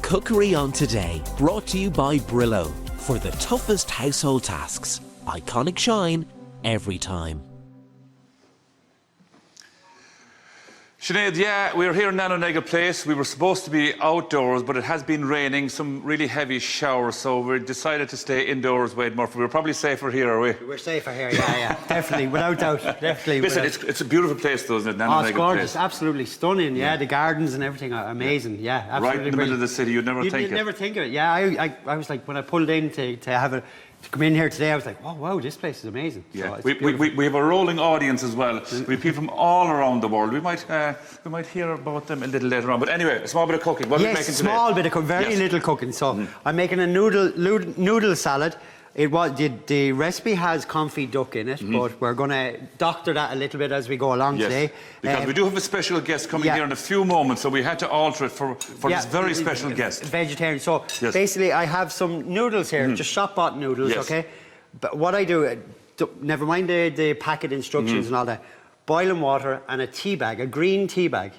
Cookery on Today, brought to you by Brillo. For the toughest household tasks, iconic shine every time. Sinead, yeah, we're here in Nano Nagle Place. We were supposed to be outdoors, but it has been raining, some really heavy showers, so we decided to stay indoors, Wade Murphy. We're probably safer here, are we? We're safer here, yeah. Definitely, without doubt, definitely. Listen, it's a beautiful place, though, isn't it, Nano Nagle it's gorgeous, Place? Absolutely stunning, yeah. The gardens and everything are amazing, yeah, absolutely. Right in the middle of the city, you'd never think it. You'd never think of it, yeah. I was like, when I pulled in to come in here today, I was like, oh, wow, this place is amazing. Yeah, so we have a rolling audience as well. We have people from all around the world. We might hear about them a little later on. But anyway, a small bit of cooking. What are we making today? Small bit of cooking, very little cooking. So I'm making a noodle salad. The recipe has confit duck in it, but we're going to doctor that a little bit as we go along today. Because we do have a special guest coming here in a few moments, so we had to alter it for this very special guest. Vegetarian. So basically, I have some noodles here, just shop-bought noodles, okay? But what I do, never mind the packet instructions and all that, boiling water and a tea bag, a green tea bag.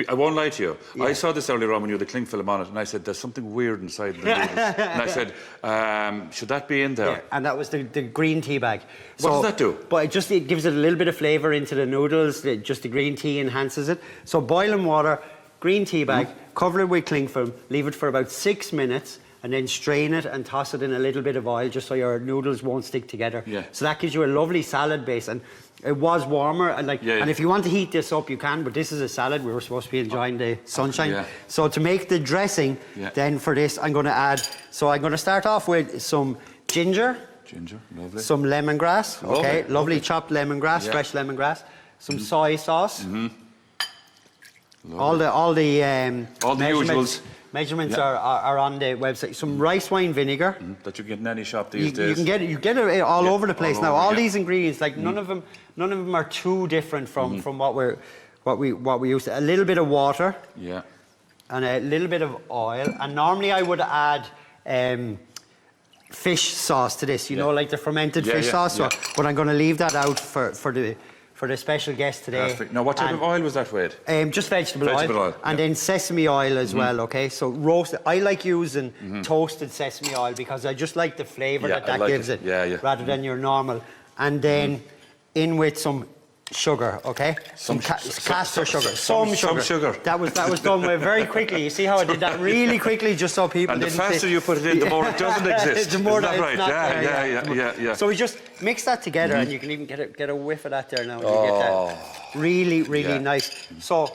I won't lie to you. I saw this earlier on when you had the cling film on it, and I said, there's something weird inside the noodles. And I said, should that be in there? Yeah, and that was the green tea bag. What does that do? But it gives it a little bit of flavour into the noodles. Just the green tea enhances it. So boiling water, green tea bag, cover it with cling film, leave it for about 6 minutes, and then strain it and toss it in a little bit of oil just so your noodles won't stick together. Yeah. So that gives you a lovely salad base. And it was warmer, and and if you want to heat this up, you can, but this is a salad. We were supposed to be enjoying the sunshine. So to make the dressing, then for this, I'm going to add, so I'm going to start off with some ginger. Ginger, lovely. Some lemongrass, lovely chopped lemongrass, fresh lemongrass. Some soy sauce. All the usuals. Measurements are on the website. Some rice wine vinegar that you get in any shop these days. You get it all over the place now. All these ingredients, like none of them are too different from what we used to. A little bit of water, and a little bit of oil. And normally I would add fish sauce to this. You know, like the fermented fish sauce. So, but I'm going to leave that out for the special guest today. Perfect. Now, what type of oil was that, Wade? Just vegetable oil. And then sesame oil as well, okay? So roasted. I like using toasted sesame oil because I just like the flavour that gives it, rather than your normal. And then in with some sugar, okay? Some castor sugar. Some sugar. That was done with very quickly. You see how I did that really quickly, just so people didn't. And the faster you put it in, the more it doesn't exist. The more that right? Yeah. So we just mix that together, and you can even get a whiff of that there now. You get that really nice. So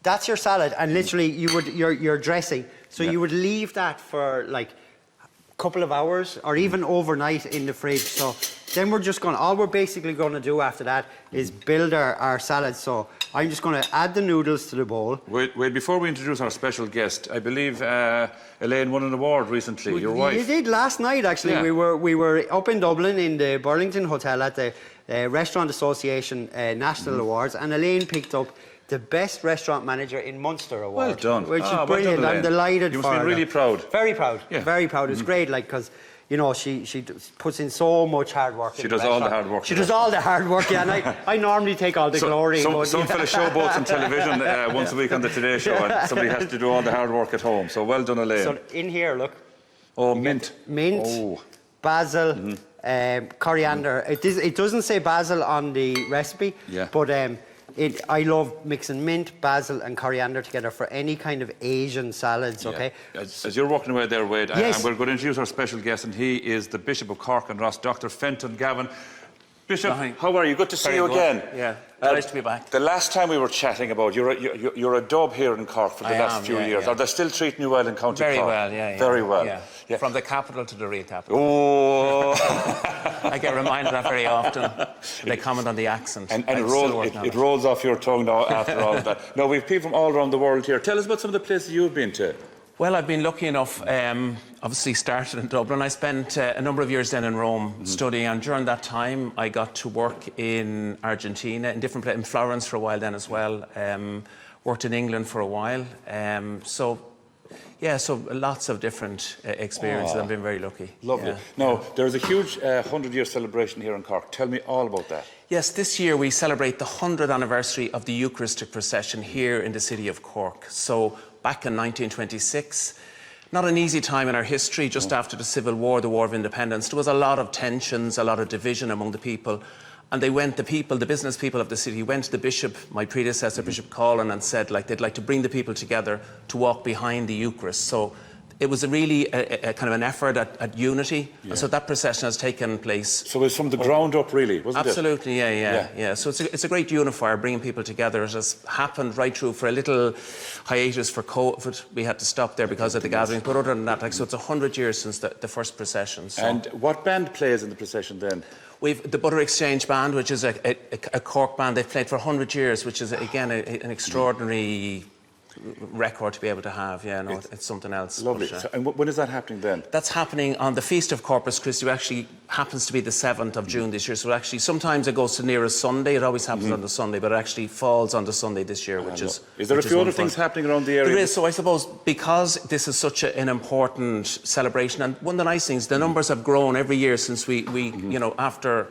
that's your salad, and literally your dressing. So you would leave that for like a couple of hours or even overnight in the fridge. So then all we're basically going to do after that is build our salad. So I'm just going to add the noodles to the bowl. Wait, before we introduce our special guest, I believe Elaine won an award recently, your wife. You did last night, actually. Yeah. We were up in Dublin in the Burlington Hotel at the Restaurant Association National Awards, and Elaine picked up the Best Restaurant Manager in Munster award. Well done. Which is brilliant. Well done, I'm delighted for her. You must be really proud. Very proud. Yeah. Very proud. It's great, like, because you know, she puts in so much hard work. She does all the hard work. She does all the hard work, yeah. And I normally take all the glory. Some fella showboats on television once a week on the Today Show, and somebody has to do all the hard work at home. So well done, Elaine. So in here, look. Oh, mint. Basil, coriander. It doesn't say basil on the recipe, but I love mixing mint, basil and coriander together for any kind of Asian salads, okay? As you're walking away there, Wade, and we're going to introduce our special guest, and he is the Bishop of Cork and Ross, Dr. Fenton Gavin. Bishop, how are you? Good to see you again. Yeah, nice to be back. The last time we were chatting about you're a dub here in Cork for the last few years. Are they still treating you well in County Cork? Very well, yeah. Very well. Yeah. From the capital to the real capital. Oh! I get reminded of that very often. They comment on the accent. And it rolls off your tongue now after all of that. Now, we've people from all around the world here. Tell us about some of the places you've been to. Well, I've been lucky enough, obviously started in Dublin. I spent a number of years then in Rome studying, and during that time I got to work in Argentina, in different places, in Florence for a while then as well. Worked in England for a while. So lots of different experiences. I've been very lucky. Lovely. Now, there's a huge 100-year celebration here in Cork. Tell me all about that. Yes, this year we celebrate the 100th anniversary of the Eucharistic procession here in the city of Cork. So back in 1926, Not an easy time in our history, just after the Civil War, the War of Independence. There was a lot of tensions, a lot of division among the people. And they went, the business people of the city went to the bishop, my predecessor, Bishop Collin, and said they'd like to bring the people together to walk behind the Eucharist. So it was really a kind of an effort at unity. Yeah. And so that procession has taken place. So it's from the ground up, really, wasn't absolutely, it? Absolutely, yeah. So it's a great unifier, bringing people together. It has happened right through for a little hiatus for COVID. We had to stop there because of the gatherings. But other than that, so it's 100 years since the first procession. So. And what band plays in the procession then? We've the Butter Exchange Band, which is a Cork band. They've played for 100 years, which is, again, an extraordinary record to be able to have. Yeah, no, it's something else. Lovely. But, and when is that happening then? That's happening on the Feast of Corpus Christi, which actually happens to be the 7th of June this year. So actually, sometimes it goes to near a Sunday. It always happens on the Sunday, but it actually falls on the Sunday this year, which is. Is there a few other things happening around the area? There is. So I suppose because this is such an important celebration, and one of the nice things, the numbers have grown every year since we you know, after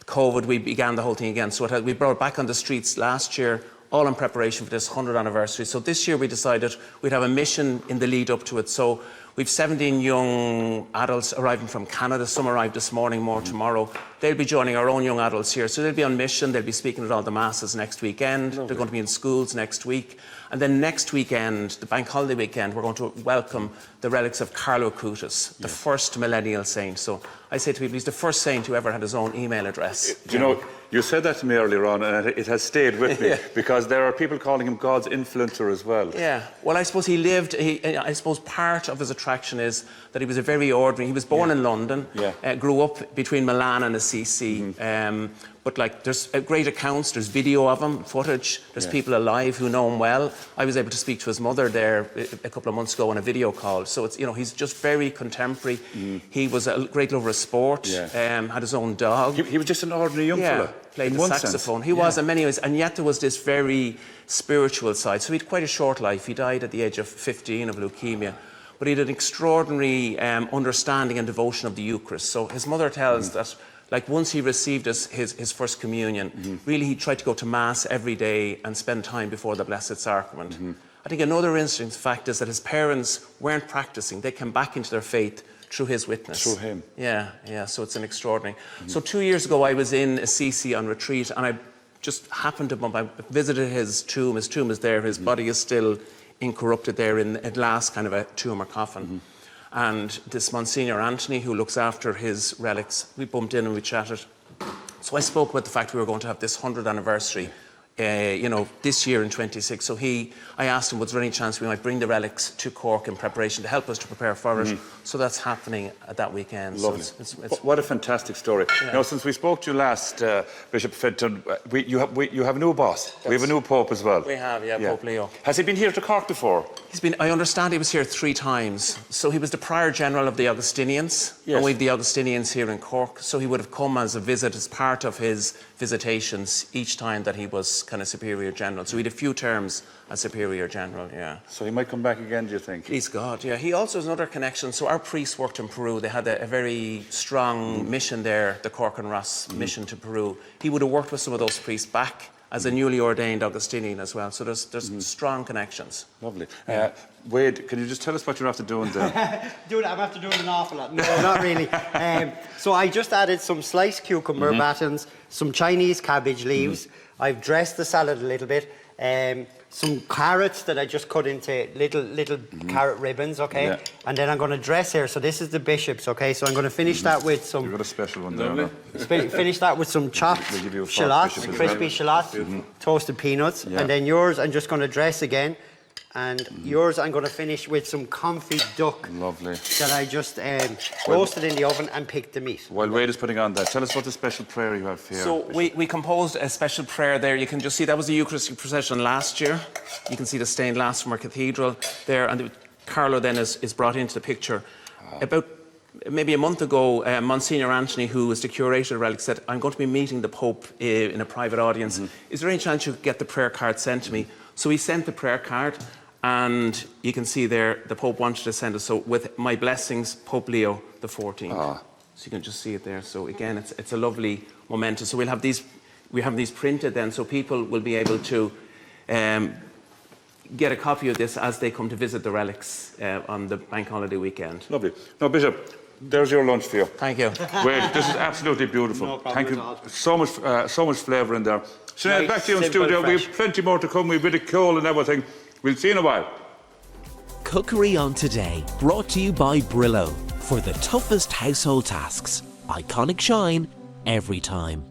COVID, we began the whole thing again. So we brought it back on the streets last year, all in preparation for this 100th anniversary. So this year we decided we'd have a mission in the lead up to it. So we've 17 young adults arriving from Canada. Some arrived this morning, more tomorrow. They'll be joining our own young adults here. So they'll be on mission. They'll be speaking at all the masses next weekend. Lovely. They're going to be in schools next week. And then next weekend, the bank holiday weekend, we're going to welcome the relics of Carlo Acutis, the first millennial saint. So I say to people, he's the first saint who ever had his own email address. Do you know, you said that to me earlier on, and it has stayed with me, because there are people calling him God's influencer as well. Yeah, well, I suppose I suppose part of his attraction is that he was a very ordinary, he was born in London, grew up between Milan and Assisi, but there's great accounts, there's video of him, footage, there's people alive who know him well. I was able to speak to his mother there a couple of months ago on a video call, so it's, you know, he's just very contemporary. He was a great lover of sport, had his own dog. He was just an ordinary young fella. Played the saxophone. He was in many ways, and yet there was this very spiritual side. So he had quite a short life. He died at the age of 15 of leukemia, but he had an extraordinary understanding and devotion of the Eucharist. So his mother tells that, once he received his first communion, really he tried to go to Mass every day and spend time before the Blessed Sacrament. I think another interesting fact is that his parents weren't practicing. They came back into their faith through his witness. Through him. Yeah, so it's an extraordinary. So 2 years ago I was in Assisi on retreat, and I just happened to I visited his tomb. His tomb is there, his body is still incorrupted there in at last kind of a tomb or coffin. And this Monsignor Anthony, who looks after his relics, we bumped in and we chatted. So I spoke about the fact we were going to have this 100th anniversary this year in 26. So I asked him, was there any chance we might bring the relics to Cork in preparation to help us to prepare for it? So that's happening at that weekend. Lovely. So it's what a fantastic story. Yeah. Now, since we spoke to you last, Bishop Fenton, you have a new boss. We have a new Pope as well. We have, Pope Leo. Has he been here to Cork before? I understand he was here 3 times. So he was the Prior General of the Augustinians. Yes. And we have the Augustinians here in Cork. So he would have come as a visit, as part of his visitations each time that he was kind of Superior General. So he had a few terms as Superior General, So he might come back again, do you think? Please God, He also has another connection. So our priests worked in Peru. They had a very strong mission there, the Cork and Ross mission to Peru. He would have worked with some of those priests back as a newly ordained Augustinian as well. So there's strong connections. Lovely. Wade, can you just tell us what you're after doing there? Dude, I'm after doing an awful lot. No, not really. So I just added some sliced cucumber battens, some Chinese cabbage leaves. I've dressed the salad a little bit. Some carrots that I just cut into little carrot ribbons, okay? Yeah. And then I'm going to dress here. So this is the bishop's, okay? So I'm going to finish that with some... You've got a special one there. Finish that with some chopped give you a fork, shallots, Bishop, as crispy well. shallots, toasted peanuts. Yeah. And then yours, I'm just going to dress again. And yours, I'm going to finish with some confit duck. Lovely. That I just roasted in the oven and picked the meat. While Wade is putting on that, tell us about the special prayer you have here. So we composed a special prayer there. You can just see that was the Eucharistic procession last year. You can see the stained glass from our cathedral there. And Carlo then is brought into the picture. About maybe a month ago, Monsignor Anthony, who was the curator of the relics, said, I'm going to be meeting the Pope in a private audience. Is there any chance you could get the prayer card sent to me? So he sent the prayer card. And you can see there, the Pope wanted to send us, so with my blessings, Pope Leo XIV. So you can just see it there. So again, it's a lovely memento. So we have these printed then, so people will be able to get a copy of this as they come to visit the relics on the bank holiday weekend. Lovely. Now, Bishop, there's your lunch for you. Thank you. Wait, this is absolutely beautiful. No problem Thank at you. all. So much flavour in there. Sinead, Nice, back to you in simple, studio. We fresh. have plenty more to come. We've a bit of coal and everything. We'll see you in a while. Cookery on Today, brought to you by Brillo. For the toughest household tasks, iconic shine every time.